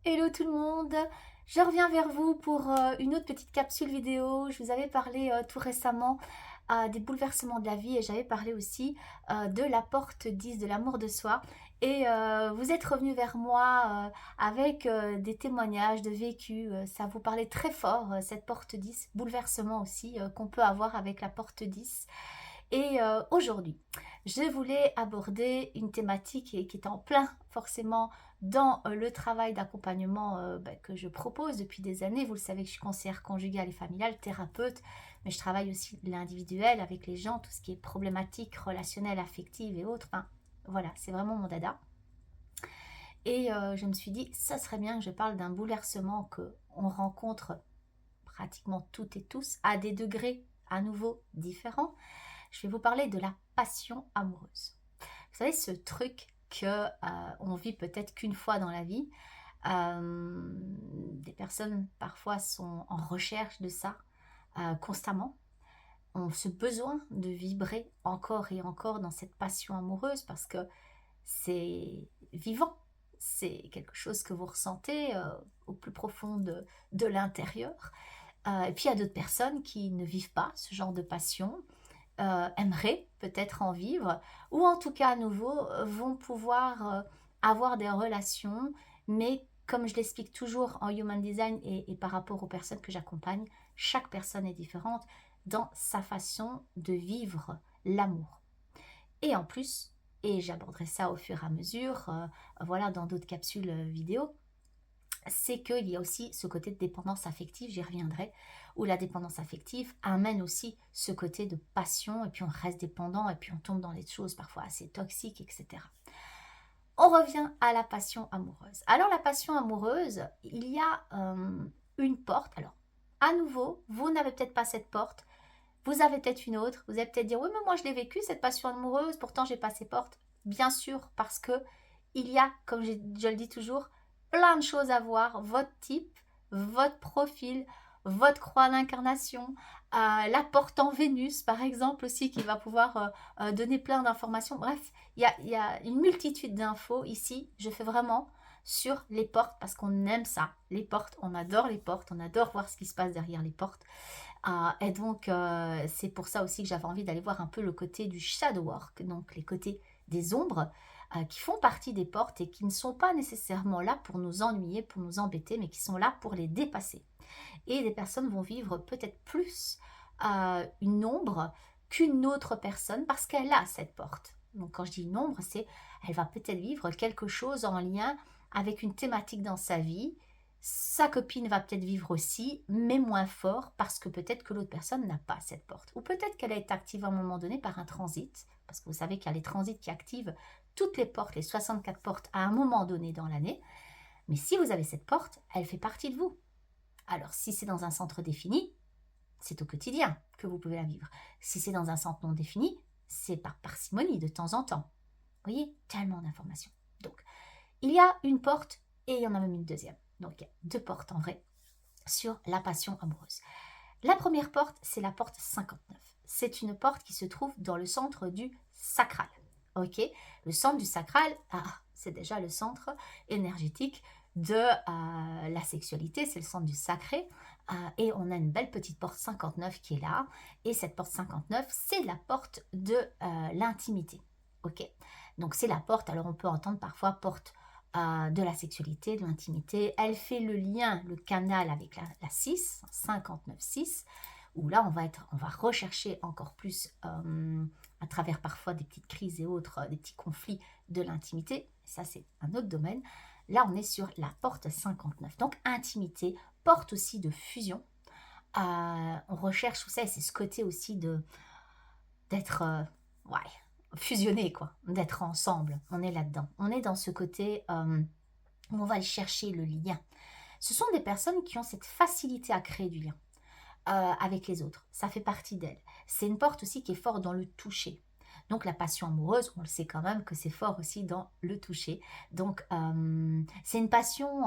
Hello tout le monde, je reviens vers vous pour une autre petite capsule vidéo. Je vous avais parlé tout récemment des bouleversements de la vie et j'avais parlé aussi de la porte 10 de l'amour de soi. Et vous êtes revenu vers moi avec des témoignages de vécu. Ça vous parlait très fort, cette porte 10, bouleversement aussi qu'on peut avoir avec la porte 10. Et aujourd'hui, je voulais aborder une thématique qui est en plein forcément dans le travail d'accompagnement que je propose depuis des années. Vous le savez que je suis conseillère conjugale et familiale, thérapeute, mais je travaille aussi l'individuel avec les gens, tout ce qui est problématique relationnelle, affective et autres. Enfin, voilà, c'est vraiment mon dada. Et je me suis dit, ça serait bien que je parle d'un bouleversement qu'on rencontre pratiquement toutes et tous à des degrés à nouveau différents. Je vais vous parler de la passion amoureuse. Vous savez, ce truc que on vit peut-être qu'une fois dans la vie. Des personnes parfois sont en recherche de ça constamment. Ont ce besoin de vibrer encore et encore dans cette passion amoureuse parce que c'est vivant. C'est quelque chose que vous ressentez au plus profond de l'intérieur. Et puis il y a d'autres personnes qui ne vivent pas ce genre de passion, aimeraient peut-être en vivre, ou en tout cas à nouveau vont pouvoir avoir des relations, mais comme je l'explique toujours en Human Design et par rapport aux personnes que j'accompagne, chaque personne est différente dans sa façon de vivre l'amour. Et en plus, et j'aborderai ça au fur et à mesure, voilà, dans d'autres capsules vidéo, c'est qu'il y a aussi ce côté de dépendance affective, j'y reviendrai, où la dépendance affective amène aussi ce côté de passion, et puis on reste dépendant, et puis on tombe dans des choses parfois assez toxiques, etc. On revient à la passion amoureuse. Alors la passion amoureuse, il y a une porte. Alors, à nouveau, vous n'avez peut-être pas cette porte, vous avez peut-être une autre, vous allez peut-être dire, oui, mais moi je l'ai vécu, cette passion amoureuse, pourtant j'ai pas ces portes. Bien sûr, parce que il y a, comme je le dis toujours, plein de choses à voir, votre type, votre profil, votre croix d'incarnation, la porte en Vénus, par exemple, aussi, qui va pouvoir donner plein d'informations. Bref, il y a une multitude d'infos ici. Je fais vraiment sur les portes parce qu'on aime ça. Les portes, on adore les portes, on adore voir ce qui se passe derrière les portes. Et donc, c'est pour ça aussi que j'avais envie d'aller voir un peu le côté du shadow work, donc les côtés des ombres, qui font partie des portes et qui ne sont pas nécessairement là pour nous ennuyer, pour nous embêter, mais qui sont là pour les dépasser. Et des personnes vont vivre peut-être plus une ombre qu'une autre personne parce qu'elle a cette porte. Donc quand je dis une ombre, c'est elle va peut-être vivre quelque chose en lien avec une thématique dans sa vie. Sa copine va peut-être vivre aussi, mais moins fort parce que peut-être que l'autre personne n'a pas cette porte. Ou peut-être qu'elle a été activée à un moment donné par un transit, parce que vous savez qu'il y a les transits qui activent toutes les portes, les 64 portes à un moment donné dans l'année. Mais si vous avez cette porte, elle fait partie de vous. Alors, si c'est dans un centre défini, c'est au quotidien que vous pouvez la vivre. Si c'est dans un centre non défini, c'est par parcimonie de temps en temps. Vous voyez, tellement d'informations. Donc, il y a une porte et il y en a même une deuxième. Donc, il y a deux portes en vrai sur la passion amoureuse. La première porte, c'est la porte 59. C'est une porte qui se trouve dans le centre du sacral. Ok, le centre du sacral, c'est déjà le centre énergétique de la sexualité, c'est le centre du sacré. Et on a une belle petite porte 59 qui est là. Et cette porte 59, c'est la porte de l'intimité. Ok, donc c'est la porte, alors on peut entendre parfois porte de la sexualité, de l'intimité. Elle fait le lien, le canal avec la 6, 59-6, où là on va rechercher encore plus à travers parfois des petites crises et autres, des petits conflits de l'intimité. Ça c'est un autre domaine. Là on est sur la porte 59. Donc intimité, porte aussi de fusion. On recherche tout ça et c'est ce côté aussi d'être ouais, fusionné, quoi, d'être ensemble. On est là-dedans. On est dans ce côté où on va aller chercher le lien. Ce sont des personnes qui ont cette facilité à créer du lien avec les autres. Ça fait partie d'elles. C'est une porte aussi qui est forte dans le toucher. Donc la passion amoureuse, on le sait quand même que c'est fort aussi dans le toucher. Donc c'est une passion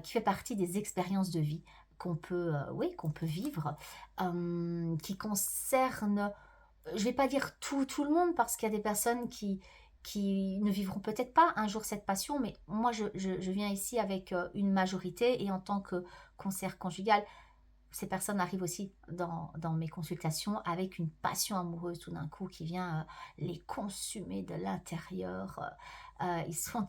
qui fait partie des expériences de vie oui, qu'on peut vivre, qui concerne, je vais pas dire tout le monde parce qu'il y a des personnes qui ne vivront peut-être pas un jour cette passion, mais moi je viens ici avec une majorité et en tant que conseillère conjugale, ces personnes arrivent aussi dans mes consultations avec une passion amoureuse tout d'un coup qui vient les consumer de l'intérieur. Ils sont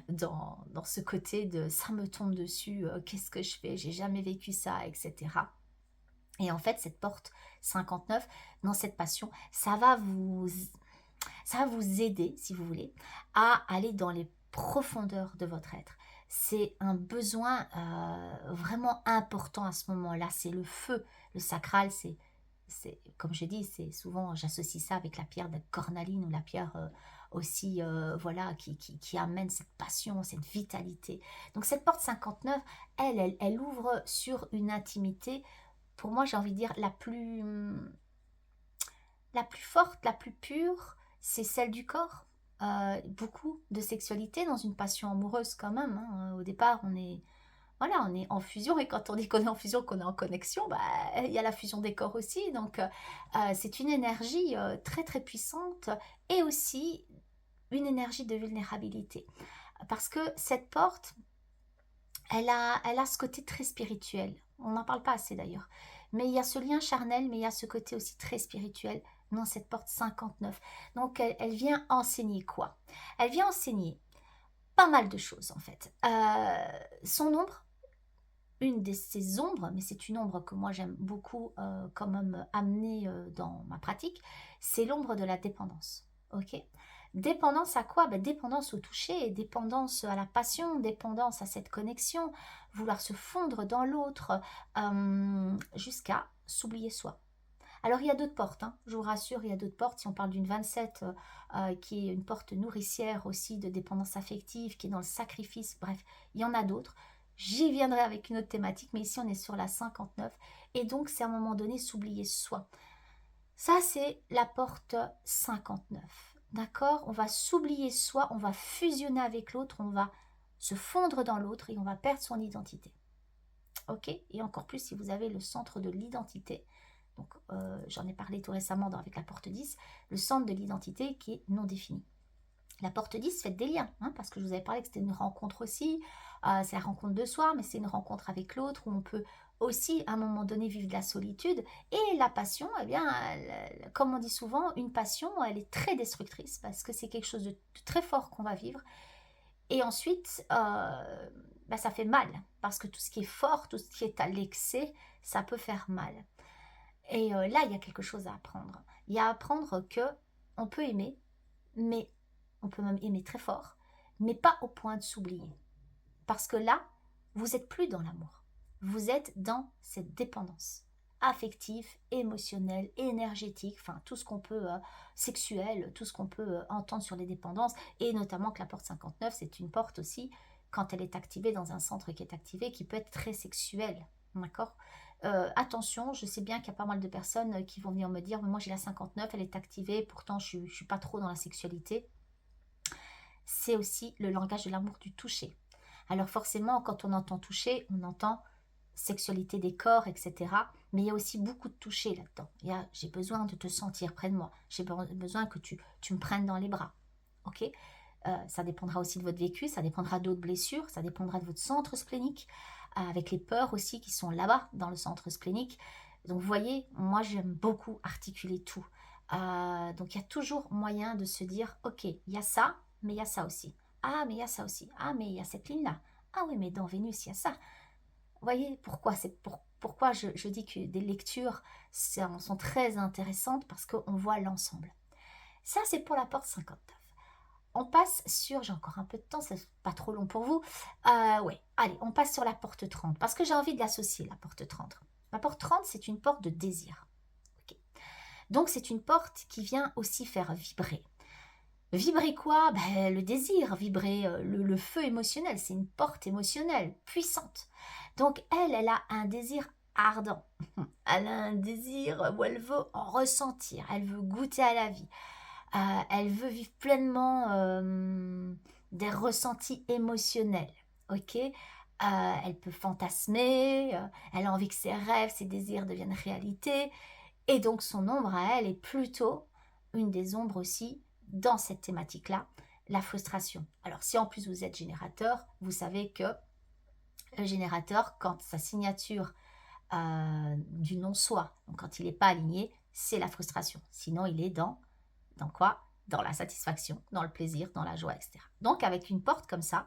dans ce côté de ça me tombe dessus, qu'est-ce que je fais, j'ai jamais vécu ça, etc. Et en fait, cette porte 59, dans cette passion, ça va vous aider, si vous voulez, à aller dans les profondeurs de votre être. C'est un besoin vraiment important à ce moment-là. C'est le feu, le sacral. Comme je dis, c'est souvent, j'associe ça avec la pierre de cornaline ou la pierre aussi, voilà, qui amène cette passion, cette vitalité. Donc cette porte 59, elle ouvre sur une intimité, pour moi, j'ai envie de dire, la plus forte, la plus pure, c'est celle du corps. Beaucoup de sexualité dans une passion amoureuse quand même, hein. Au départ, on est en fusion et quand on dit qu'on est en fusion, qu'on est en connexion, bah, il y a la fusion des corps aussi. Donc, c'est une énergie très très puissante et aussi une énergie de vulnérabilité. Parce que cette porte, elle a ce côté très spirituel. On n'en parle pas assez d'ailleurs. Mais il y a ce lien charnel, mais il y a ce côté aussi très spirituel dans cette porte 59. Donc, elle vient enseigner quoi? Elle vient enseigner pas mal de choses en fait. Son ombre, une de ces ombres, mais c'est une ombre que moi j'aime beaucoup quand même amener dans ma pratique, c'est l'ombre de la dépendance. Ok. Dépendance à quoi? Ben, dépendance au toucher, dépendance à la passion, dépendance à cette connexion, vouloir se fondre dans l'autre, jusqu'à s'oublier soi. Alors il y a d'autres portes, hein, je vous rassure, il y a d'autres portes. Si on parle d'une 27, qui est une porte nourricière aussi de dépendance affective, qui est dans le sacrifice, bref, il y en a d'autres. J'y viendrai avec une autre thématique, mais ici on est sur la 59. Et donc c'est à un moment donné s'oublier soi. Ça c'est la porte 59. D'accord? On va s'oublier soi, on va fusionner avec l'autre, on va se fondre dans l'autre et on va perdre son identité. Ok? Et encore plus si vous avez le centre de l'identité. Donc, j'en ai parlé tout récemment avec la porte 10, le centre de l'identité qui est non défini. La porte 10, faites des liens, hein, parce que je vous avais parlé que c'était une rencontre aussi. C'est la rencontre de soi, mais c'est une rencontre avec l'autre où on peut aussi, à un moment donné, vivre de la solitude. Et la passion, eh bien, comme on dit souvent, une passion, elle est très destructrice parce que c'est quelque chose de très fort qu'on va vivre. Et ensuite, bah, ça fait mal parce que tout ce qui est fort, tout ce qui est à l'excès, ça peut faire mal. Et là, il y a quelque chose à apprendre. Il y a à apprendre que on peut aimer, mais on peut même aimer très fort, mais pas au point de s'oublier. Parce que là, vous n'êtes plus dans l'amour. Vous êtes dans cette dépendance affective, émotionnelle, énergétique, enfin tout ce qu'on peut, sexuel, tout ce qu'on peut entendre sur les dépendances, et notamment que la porte 59, c'est une porte aussi, quand elle est activée dans un centre qui est activé, qui peut être très sexuel. D'accord. Attention, je sais bien qu'il y a pas mal de personnes qui vont venir me dire, moi j'ai la 59, elle est activée, pourtant je ne suis pas trop dans la sexualité. C'est aussi le langage de l'amour du toucher. Alors forcément, quand on entend toucher, on entend sexualité des corps, etc. Mais il y a aussi beaucoup de toucher là-dedans. J'ai besoin de te sentir près de moi. J'ai besoin que tu me prennes dans les bras. Ok. Ça dépendra aussi de votre vécu, ça dépendra d'autres blessures, ça dépendra de votre centre splénique, avec les peurs aussi qui sont là-bas dans le centre splénique. Donc vous voyez, moi j'aime beaucoup articuler tout. Donc il y a toujours moyen de se dire, ok, il y a ça, mais il y a ça aussi. Ah, mais il y a ça aussi. Ah, mais il y a cette ligne-là. Ah oui, mais dans Vénus, il y a ça. Vous voyez pourquoi je dis que des lectures sont très intéressantes parce qu'on voit l'ensemble. Ça, c'est pour la porte 59. On passe sur, j'ai encore un peu de temps, c'est pas trop long pour vous. Ouais, allez, on passe sur la porte 30 parce que j'ai envie de l'associer, la porte 30. La porte 30, c'est une porte de désir. Ok. Donc, c'est une porte qui vient aussi faire vibrer. Vibrer quoi? Ben, le désir, vibrer le feu émotionnel. C'est une porte émotionnelle puissante. Donc, elle a un désir ardent. Elle a un désir où elle veut en ressentir. Elle veut goûter à la vie. Elle veut vivre pleinement des ressentis émotionnels. Ok. Elle peut fantasmer. Elle a envie que ses rêves, ses désirs deviennent réalité. Et donc, son ombre à elle est plutôt une des ombres aussi dans cette thématique-là, la frustration. Alors, si en plus vous êtes générateur, vous savez que le générateur, quand sa signature du non-soi, donc quand il n'est pas aligné, c'est la frustration. Sinon, il est dans quoi? Dans la satisfaction, dans le plaisir, dans la joie, etc. Donc, avec une porte comme ça,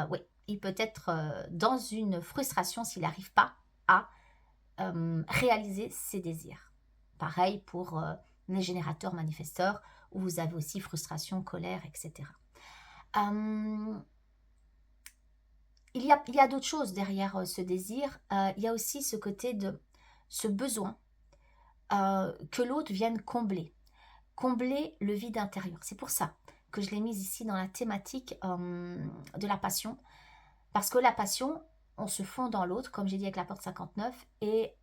oui, il peut être dans une frustration s'il n'arrive pas à réaliser ses désirs. Pareil pour les générateurs manifesteurs, où vous avez aussi frustration, colère, etc. Il y a d'autres choses derrière ce désir. Il y a aussi ce côté de ce besoin que l'autre vienne combler. Combler le vide intérieur. C'est pour ça que je l'ai mise ici dans la thématique de la passion. Parce que la passion, on se fond dans l'autre, comme j'ai dit avec la porte 59, et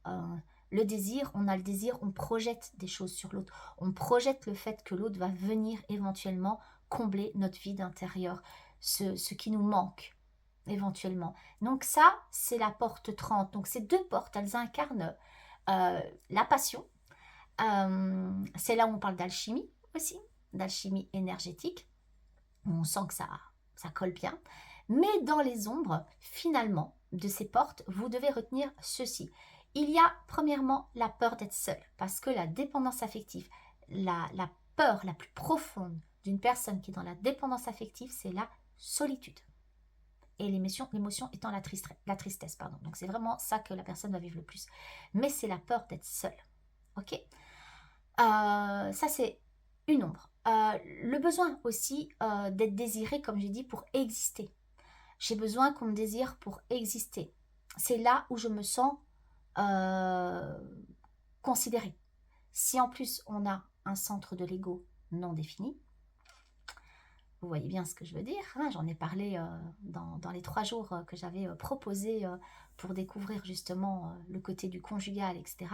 le désir, on a le désir, on projette des choses sur l'autre. On projette le fait que l'autre va venir éventuellement combler notre vide intérieur, ce qui nous manque éventuellement. Donc ça, c'est la porte 30. Donc ces deux portes, elles incarnent la passion. C'est là où on parle d'alchimie aussi, d'alchimie énergétique. On sent que ça colle bien. Mais dans les ombres, finalement, de ces portes, vous devez retenir ceci. Il y a premièrement la peur d'être seul, parce que la dépendance affective, la peur la plus profonde d'une personne qui est dans la dépendance affective, c'est la solitude. Et l'émotion étant la tristesse. Pardon. Donc c'est vraiment ça que la personne va vivre le plus. Mais c'est la peur d'être seule. Ok, ça c'est une ombre. Le besoin aussi d'être désiré, comme j'ai dit, pour exister. J'ai besoin qu'on me désire pour exister. C'est là où je me sens considérée. Si en plus on a un centre de l'ego non défini, vous voyez bien ce que je veux dire, hein, j'en ai parlé dans les 3 jours que j'avais proposé pour découvrir justement le côté du conjugal, etc.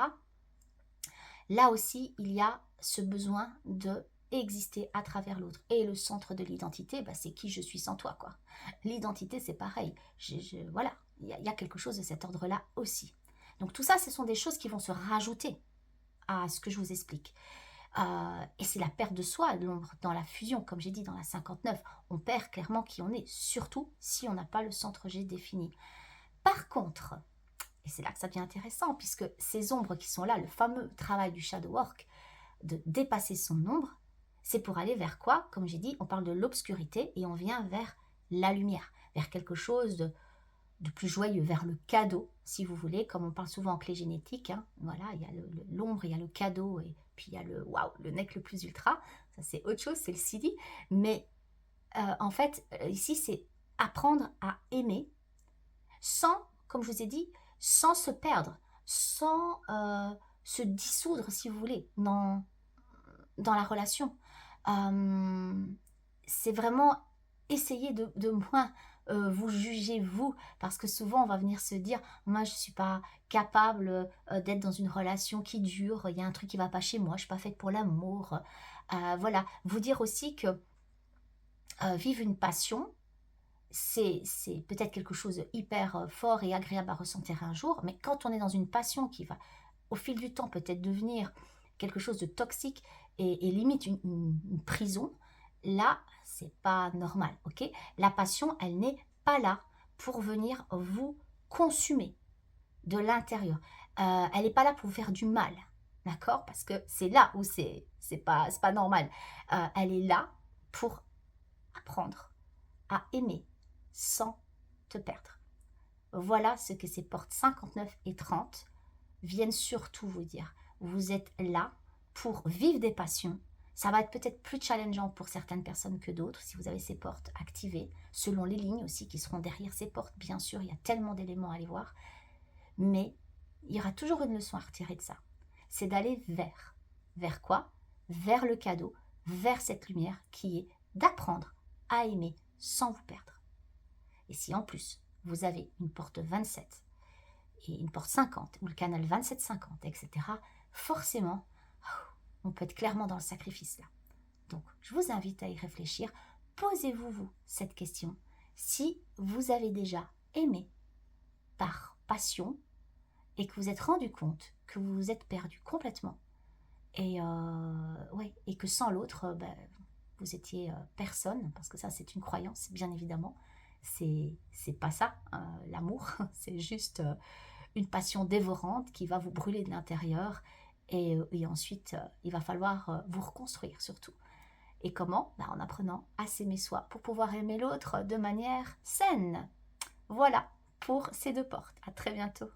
Là aussi, il y a ce besoin de exister à travers l'autre. Et le centre de l'identité, bah, c'est qui je suis sans toi, quoi. L'identité, c'est pareil. Voilà, il y a quelque chose de cet ordre-là aussi. Donc tout ça, ce sont des choses qui vont se rajouter à ce que je vous explique. Et c'est la perte de soi, l'ombre, dans la fusion, comme j'ai dit, dans la 59. On perd clairement qui on est, surtout si on n'a pas le centre G défini. Par contre, et c'est là que ça devient intéressant, puisque ces ombres qui sont là, le fameux travail du shadow work, de dépasser son ombre, c'est pour aller vers quoi? Comme j'ai dit, on parle de l'obscurité et on vient vers la lumière, vers quelque chose de plus joyeux, vers le cadeau, si vous voulez, comme on parle souvent en clé génétique. Hein. Voilà, il y a l'ombre, il y a le cadeau, et puis il y a le waouh, le nec le plus ultra. Ça, c'est autre chose, c'est le CD. Mais en fait, ici, c'est apprendre à aimer sans, comme je vous ai dit, sans se perdre, sans se dissoudre, si vous voulez, dans la relation. C'est vraiment essayer de moins vous juger vous, parce que souvent on va venir se dire moi je suis pas capable d'être dans une relation qui dure, il y a un truc qui va pas chez moi, je suis pas faite pour l'amour. Voilà, vous dire aussi que vivre une passion, c'est peut-être quelque chose de hyper fort et agréable à ressentir un jour, mais quand on est dans une passion qui va au fil du temps peut-être devenir quelque chose de toxique et limite une prison, là, c'est pas normal, ok? La passion, elle n'est pas là pour venir vous consumer de l'intérieur. Elle n'est pas là pour vous faire du mal, d'accord? Parce que c'est là où c'est pas normal. Elle est là pour apprendre à aimer sans te perdre. Voilà ce que ces portes 59 et 30 viennent surtout vous dire. Vous êtes là pour vivre des passions. Ça va être peut-être plus challengeant pour certaines personnes que d'autres si vous avez ces portes activées, selon les lignes aussi qui seront derrière ces portes. Bien sûr, il y a tellement d'éléments à aller voir. Mais il y aura toujours une leçon à retirer de ça. C'est d'aller vers. Vers quoi? Vers le cadeau, vers cette lumière qui est d'apprendre à aimer sans vous perdre. Et si en plus, vous avez une porte 27 et une porte 50, ou le canal 27-50, etc., forcément, on peut être clairement dans le sacrifice là. Donc, je vous invite à y réfléchir. Posez-vous cette question. Si vous avez déjà aimé par passion et que vous êtes rendu compte que vous vous êtes perdu complètement et, ouais, et que sans l'autre, vous étiez personne, parce que ça c'est une croyance, bien évidemment. C'est pas ça, l'amour, c'est juste une passion dévorante qui va vous brûler de l'intérieur et ensuite il va falloir vous reconstruire surtout. Et comment? Bah, en apprenant à s'aimer soi pour pouvoir aimer l'autre de manière saine. Voilà pour ces deux portes. À très bientôt.